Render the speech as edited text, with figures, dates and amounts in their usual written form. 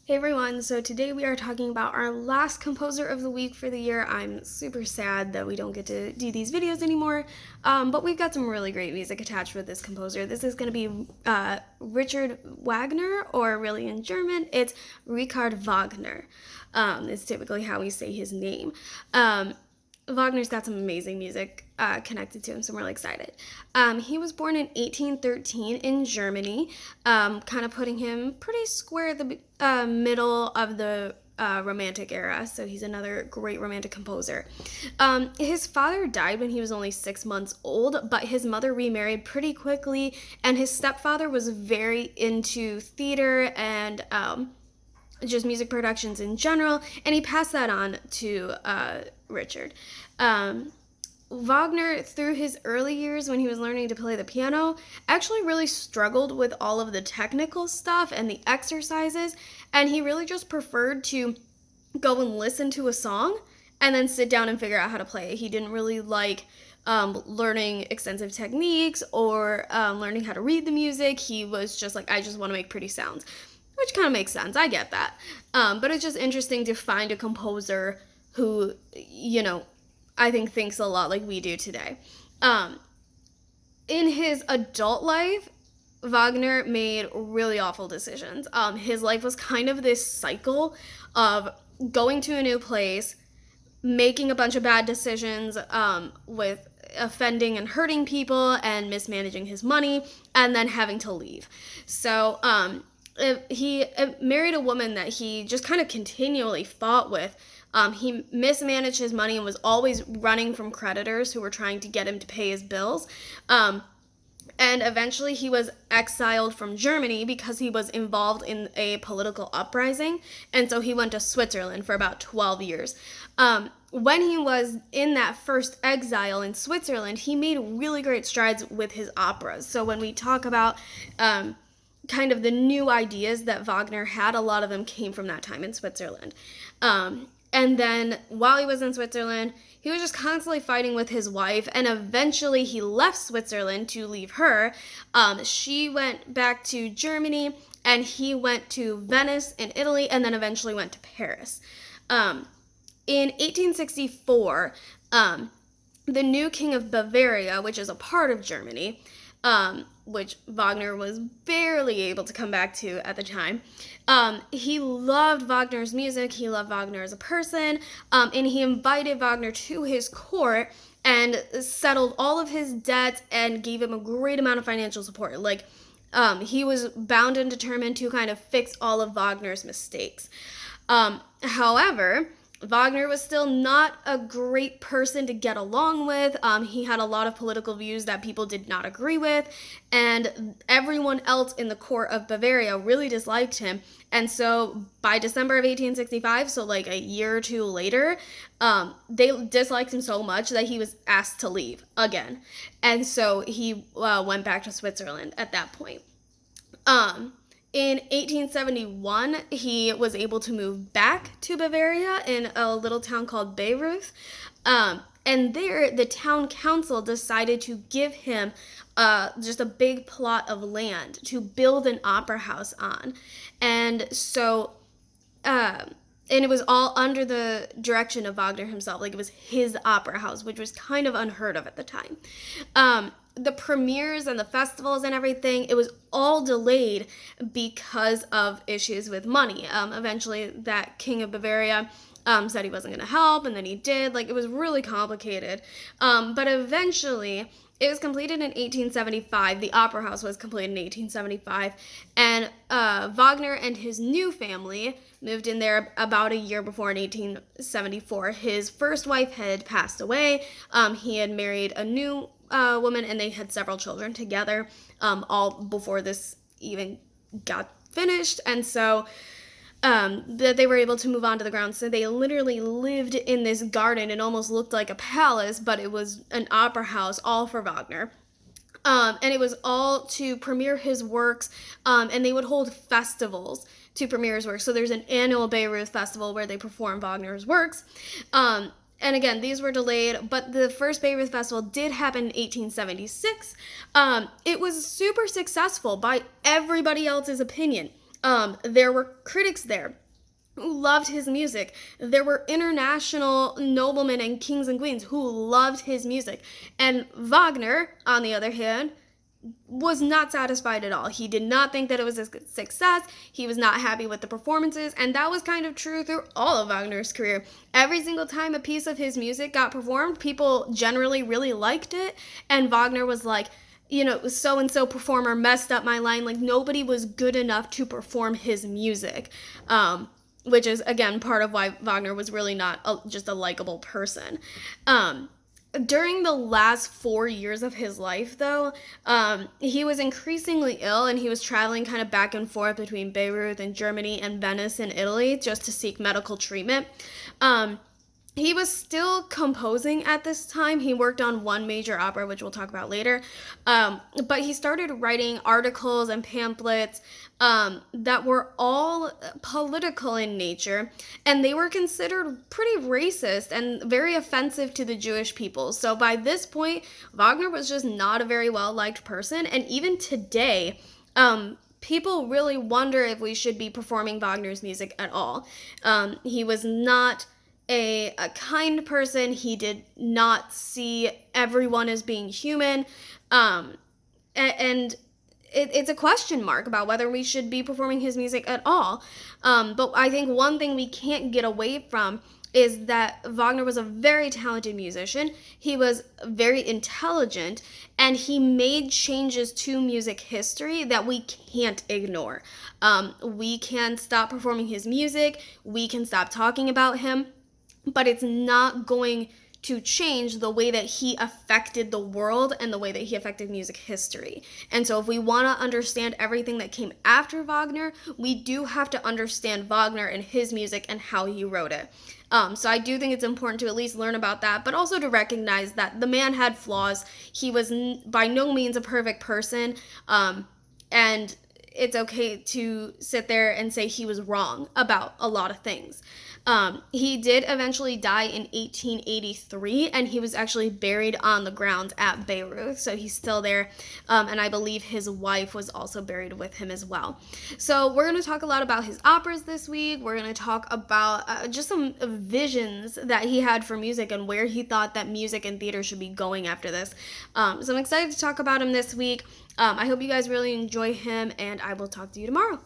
Hey everyone, so today we are talking about our last composer of the week for the year. I'm super sad that we don't get to do these videos anymore, but we've got some really great music attached with this composer. This is going to be Richard Wagner, or really in German, it's Richard Wagner. It's typically how we say his name. Wagner's got some amazing music connected to him, so I'm really excited. He was born in 1813 in Germany, kind of putting him pretty square at the middle of the Romantic era, so he's another great Romantic composer. His father died when he was only 6 months old, but his mother remarried pretty quickly, and his stepfather was very into theater and just music productions in general, and he passed that on to Richard. Wagner, through his early years when he was learning to play the piano, actually really struggled with all of the technical stuff and the exercises, and he really just preferred to go and listen to a song and then sit down and figure out how to play it. He didn't really like learning extensive techniques or learning how to read the music. He was just like, I just want to make pretty sounds, which kind of makes sense. I get that. But it's just interesting to find a composer who, I think thinks a lot like we do today. In his adult life, Wagner made really awful decisions. His life was kind of this cycle of going to a new place, making a bunch of bad decisions with offending and hurting people and mismanaging his money, and then having to leave. So he married a woman that he just kind of continually fought with. He mismanaged his money and was always running from creditors who were trying to get him to pay his bills. And eventually he was exiled from Germany because he was involved in a political uprising. And so he went to Switzerland for about 12 years. When he was in that first exile in Switzerland, he made really great strides with his operas. So when we talk about kind of the new ideas that Wagner had, a lot of them came from that time in Switzerland. And then while he was in Switzerland, he was just constantly fighting with his wife, and eventually he left Switzerland to leave her. She went back to Germany, and he went to Venice in Italy, and then eventually went to Paris. In 1864, the new king of Bavaria, which is a part of Germany, which Wagner was barely able to come back to at the time. He loved Wagner's music, he loved Wagner as a person, and he invited Wagner to his court and settled all of his debts and gave him a great amount of financial support. He was bound and determined to kind of fix all of Wagner's mistakes. However, Wagner was still not a great person to get along with. He had a lot of political views that people did not agree with, and everyone else in the court of Bavaria really disliked him. And so by December of 1865, so like a year or two later, they disliked him so much that he was asked to leave again. And so he went back to Switzerland at that point. In 1871, he was able to move back to Bavaria in a little town called Bayreuth. And there, the town council decided to give him just a big plot of land to build an opera house on. And so, and it was all under the direction of Wagner himself. Like, it was his opera house, which was kind of unheard of at the time. The premieres and the festivals and everything, it was all delayed because of issues with money. Eventually, that king of Bavaria said he wasn't going to help, and then he did. Like, it was really complicated. But eventually, it was completed in 1875. The opera house was completed in 1875. And Wagner and his new family moved in there about a year before in 1874. His first wife had passed away. He had married a new woman, and they had several children together, all before this even got finished. And so that they were able to move onto the ground. So they literally lived in this garden. It almost looked like a palace, but it was an opera house, all for Wagner. And it was all to premiere his works, and they would hold festivals to premiere his works. So there's an annual Bayreuth festival where they perform Wagner's works. And again, these were delayed, but the first Bayreuth Festival did happen in 1876. It was super successful by everybody else's opinion. There were critics there who loved his music. There were international noblemen and kings and queens who loved his music. And Wagner, on the other hand, was not satisfied at all. He did not think that it was a success. He was not happy with the performances, and that was kind of true through all of Wagner's career. Every single time a piece of his music got performed, people generally really liked it, and Wagner was like, so-and-so performer messed up my line. Like, nobody was good enough to perform his music, which is, again, part of why Wagner was really not just a likable person. During the last 4 years of his life, though, he was increasingly ill, and he was traveling kind of back and forth between Beirut and Germany and Venice and Italy just to seek medical treatment. He was still composing at this time. He worked on one major opera, which we'll talk about later. But he started writing articles and pamphlets that were all political in nature, and they were considered pretty racist and very offensive to the Jewish people. So by this point, Wagner was just not a very well-liked person, and even today, people really wonder if we should be performing Wagner's music at all. He was not a kind person. He did not see everyone as being human. And it's a question mark about whether we should be performing his music at all. But I think one thing we can't get away from is that Wagner was a very talented musician. He was very intelligent, and he made changes to music history that we can't ignore. We can stop performing his music. We can stop talking about him. But it's not going to change the way that he affected the world and the way that he affected music history. And so if we want to understand everything that came after Wagner, we do have to understand Wagner and his music and how he wrote it. So I do think it's important to at least learn about that, but also to recognize that the man had flaws. He was by no means a perfect person, and it's okay to sit there and say he was wrong about a lot of things. He did eventually die in 1883, and he was actually buried on the grounds at Beirut, so he's still there, and I believe his wife was also buried with him as well. So we're going to talk a lot about his operas this week. We're going to talk about just some visions that he had for music and where he thought that music and theater should be going after this. So I'm excited to talk about him this week. I hope you guys really enjoy him, and I will talk to you tomorrow.